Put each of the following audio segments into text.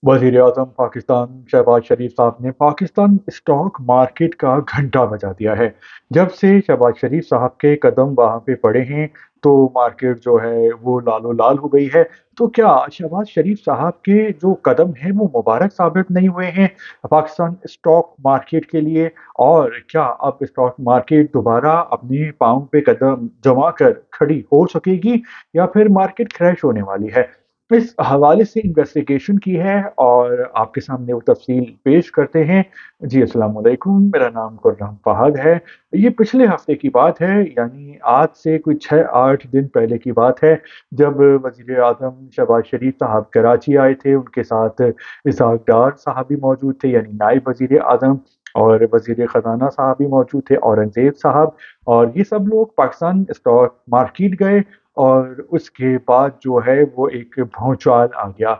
वज़ीर-ए-आज़म पाकिस्तान शहबाज शरीफ साहब ने पाकिस्तान स्टॉक मार्केट का घंटा बजा दिया है। जब से शहबाज शरीफ साहब के कदम वहाँ पे पड़े हैं, तो मार्केट जो है वो लालो-लाल हो गई है। तो क्या शहबाज शरीफ साहब के जो कदम हैं वो मुबारक साबित नहीं हुए हैं पाकिस्तान स्टॉक मार्केट के लिए? और क्या अब स्टॉक मार्केट दोबारा अपने पाँव पे कदम जमा कर खड़ी हो सकेगी या फिर मार्केट क्रैश होने वाली है? इस हवाले से इन्वेस्टिगेशन की है और आपके सामने वो तफ़सील पेश करते हैं। जी, अस्सलाम वालेकुम, मेरा नाम खुर्रम फ़हद है। ये पिछले हफ़्ते की बात है, यानी आज से कोई 6-8 दिन पहले की बात है, जब वज़ीर-ए-आज़म शहबाज शरीफ साहब कराची आए थे, उनके साथ इसहाक़ डार साहब भी मौजूद थे, यानी नायब वज़ीर-ए-आज़म, और वज़ीर ख़ज़ाना साहब भी मौजूद थे, औरंगज़ेब साहब, और ये सब लोग पाकिस्तान स्टॉक मार्केट गए और उसके बाद जो है वो एक भौचाल आ गया।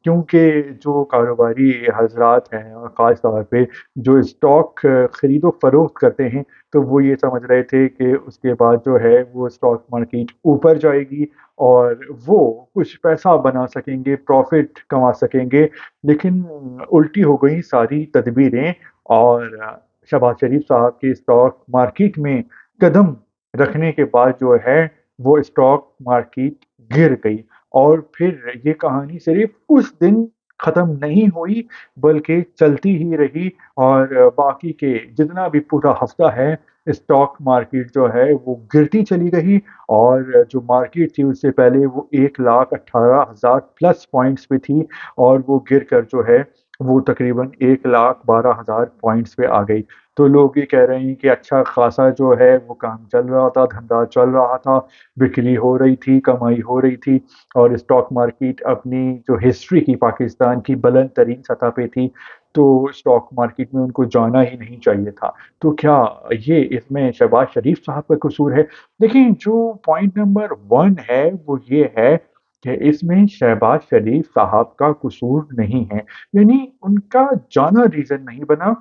क्योंकि जो कारोबारी हज़रात हैं और ख़ास तौर पे जो स्टॉक ख़रीदो-फ़रोख्त करते हैं, तो वो ये समझ रहे थे कि उसके बाद जो है वो स्टॉक मार्केट ऊपर जाएगी और वो कुछ पैसा बना सकेंगे, प्रॉफ़िट कमा सकेंगे। लेकिन उल्टी हो गई सारी तदबीरें और शहबाज शरीफ साहब के स्टॉक मार्केट में कदम रखने के बाद जो है वो स्टॉक मार्केट गिर गई। और फिर ये कहानी सिर्फ़ उस दिन ख़त्म नहीं हुई, बल्कि चलती ही रही और बाकी के जितना भी पूरा हफ़्ता है, स्टॉक मार्केट जो है वो गिरती चली गई और जो मार्केट थी उससे पहले वो 1,18,000 प्लस पॉइंट्स पे थी और वो गिर कर जो है वो तकरीबन 1,12,000 पॉइंट्स पे आ गई। तो लोग ये कह रहे हैं कि अच्छा खासा जो है वो काम चल रहा था, धंधा चल रहा था, बिक्री हो रही थी, कमाई हो रही थी और स्टॉक मार्केट अपनी जो हिस्ट्री की पाकिस्तान की बुलंद तरीन सतह पे थी, तो स्टॉक मार्केट में उनको जाना ही नहीं चाहिए था। तो क्या ये इसमें शहबाज शरीफ साहब का कसूर है? देखिए, जो पॉइंट नंबर 1 है वो ये है कि इसमें शहबाज शरीफ साहब का कसूर नहीं है। यानी उनका जाना रीज़न नहीं बना,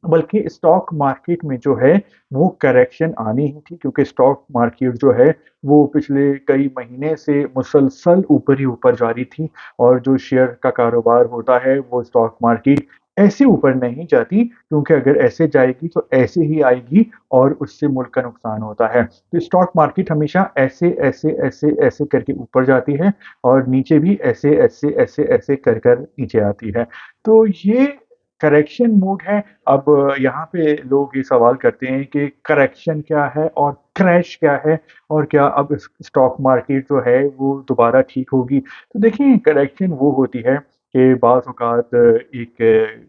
बल्कि स्टॉक मार्केट में जो है वो करेक्शन आनी ही थी, क्योंकि स्टॉक मार्केट जो है वो पिछले कई महीने से मुसलसल ऊपर ही ऊपर जारी थी और जो शेयर का कारोबार होता है वो स्टॉक मार्केट ऐसे ऊपर नहीं जाती, क्योंकि अगर ऐसे जाएगी तो ऐसे ही आएगी और उससे मुल्क का नुकसान होता है। तो स्टॉक मार्केट हमेशा ऐसे करके ऊपर जाती है और नीचे भी ऐसे कर नीचे आती है। तो ये करेक्शन मोड है। अब यहाँ पे लोग ये सवाल करते हैं कि करेक्शन क्या है और क्रैश क्या है और क्या अब स्टॉक मार्केट जो है वो दोबारा ठीक होगी? तो देखिए, करेक्शन वो होती है कि बाज़ औक़ात एक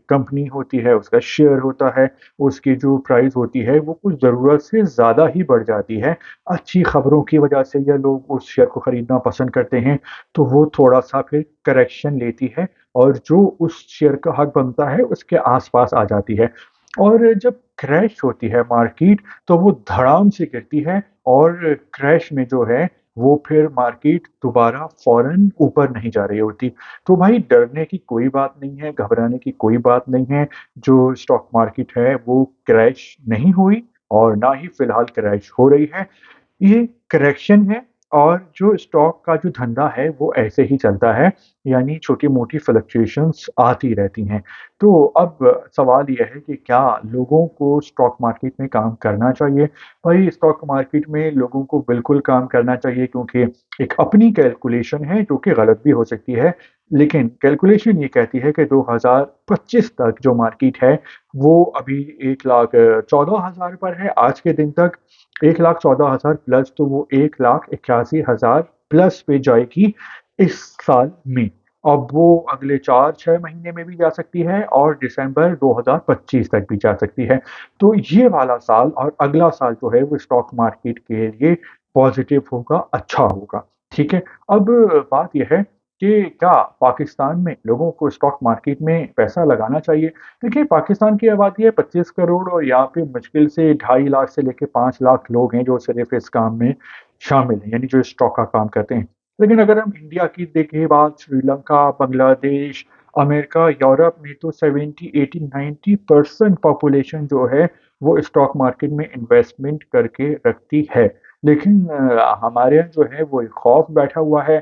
कंपनी होती है, उसका शेयर होता है, उसकी जो प्राइस होती है वो कुछ ज़रूरत से ज़्यादा ही बढ़ जाती है। अच्छी खबरों की वजह से या लोग उस शेयर को खरीदना पसंद करते हैं, तो वो थोड़ा-सा फिर करेक्शन लेती है और जो उस शेयर का हक बनता है उसके आस-पास आ जाती है। और जब क्रैश होती है मार्केट, तो वो धड़ाम से गिरती है और क्रैश में जो है वो फिर मार्केट दोबारा फ़ौरन ऊपर नहीं जा रही होती। तो भाई, डरने की कोई बात नहीं है, घबराने की कोई बात नहीं है। जो स्टॉक मार्केट है वो क्रैश नहीं हुई और ना ही फ़िलहाल क्रैश हो रही है। ये करेक्शन है और जो स्टॉक का जो धंधा है वो ऐसे ही चलता है, यानी छोटी-मोटी फ्लक्चुएशंस आती रहती हैं। तो अब सवाल ये है कि क्या लोगों को स्टॉक मार्केट में काम करना चाहिए? भाई, स्टॉक मार्केट में लोगों को बिल्कुल काम करना चाहिए, क्योंकि एक अपनी कैलकुलेशन है जो कि गलत भी हो सकती है। लेकिन कैलकुलेशन ये कहती है कि 2025 तक जो मार्केट है वो अभी 1,14,000 पर है आज के दिन तक। 1,14,000 प्लस, तो वो 1,81,000 प्लस पे जाएगी इस साल में। अब वो अगले 4-6 महीने में भी जा सकती है और दिसंबर 2025 तक भी जा सकती है। तो ये वाला साल और अगला साल जो है वो स्टॉक मार्केट के लिए पॉज़िटिव होगा, अच्छा होगा। ठीक है? अब बात ये है कि क्या पाकिस्तान में लोगों को स्टॉक मार्केट में पैसा लगाना चाहिए? देखिए, पाकिस्तान की आबादी है 25 करोड़ और यहाँ पे मुश्किल से 2.5 लाख से लेके 5 लाख लोग हैं जो सिर्फ़ इस काम में शामिल हैं, यानी जो स्टॉक का काम करते हैं। लेकिन अगर हम इंडिया की देखें बात, श्रीलंका, बांग्लादेश, अमेरिका, यूरोप में तो 70, 80, 90% पॉपुलेशन जो है वो स्टॉक मार्केट में इन्वेस्टमेंट करके रखती है। लेकिन हमारे यहाँ जो है वो एक खौफ बैठा हुआ है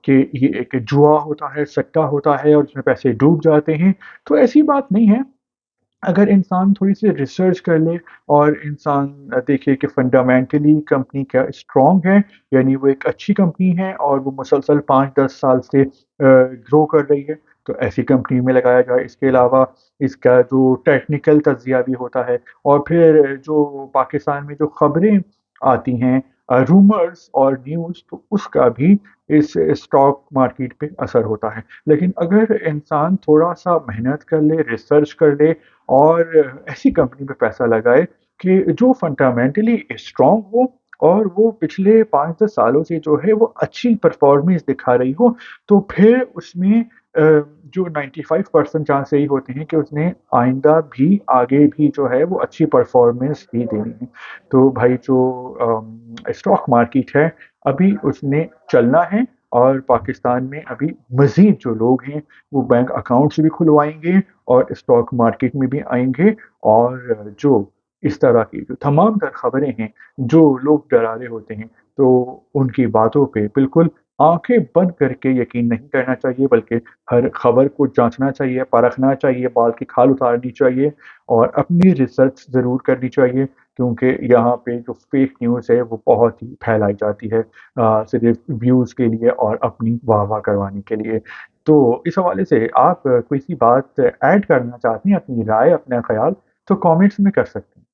कि ये एक जुआ होता है, सट्टा होता है और इसमें पैसे डूब जाते हैं, तो ऐसी बात नहीं है। अगर इंसान थोड़ी-सी रिसर्च कर ले और इंसान देखे कि फंडामेंटली कंपनी क्या स्ट्रॉन्ग है, यानी वो एक अच्छी कंपनी है और वो मुसलसल 5-10 साल से ग्रो कर रही है, तो ऐसी कंपनी में लगाया जाए। इसके अलावा इसका जो टेक्निकल तज्ज़िया भी होता है और फिर जो पाकिस्तान में जो खबरें आती हैं रूमर्स और न्यूज़, तो उसका भी इस स्टॉक मार्केट पे असर होता है। लेकिन अगर इंसान थोड़ा-सा मेहनत कर ले, रिसर्च कर ले और ऐसी कंपनी में पैसा लगाए कि जो फंडामेंटली स्ट्रॉन्ग हो और वो पिछले 5-10 सालों से जो है वो अच्छी परफ़ॉर्मेंस दिखा रही हो, तो फिर उसमें जो 95% चांस यही होते हैं कि उसने आइंदा भी, आगे भी जो है वो अच्छी परफ़ॉर्मेंस ही देनी है। तो भाई जो स्टॉक मार्केट है, अभी उसने चलना है और पाकिस्तान में अभी मज़ीद जो लोग हैं, वो बैंक अकाउंट्स भी खुलवाएँगे और स्टॉक मार्केट में भी आएँगे और जो इस तरह की जो तमाम तर खबरें हैं, जो लोग डरा रहे होते हैं, तो उनकी बातों पे बिल्कुल आँखें बंद करके यकीन नहीं करना चाहिए, बल्कि हर खबर को जाँचना चाहिए, परखना चाहिए, बाल की खाल उतारनी चाहिए और अपनी रिसर्च ज़रूर करनी चाहिए, क्योंकि यहाँ पे जो फ़ेक न्यूज़ है, वो बहुत ही फैलाई जाती है सिर्फ़ व्यूज़ के लिए और अपनी वाह-वाह करवाने के लिए। तो इस हवाले से आप कोई सी बात ऐड करना चाहते हैं, अपनी राय, अपना ख़्याल, तो कमेंट्स में कर सकते हैं।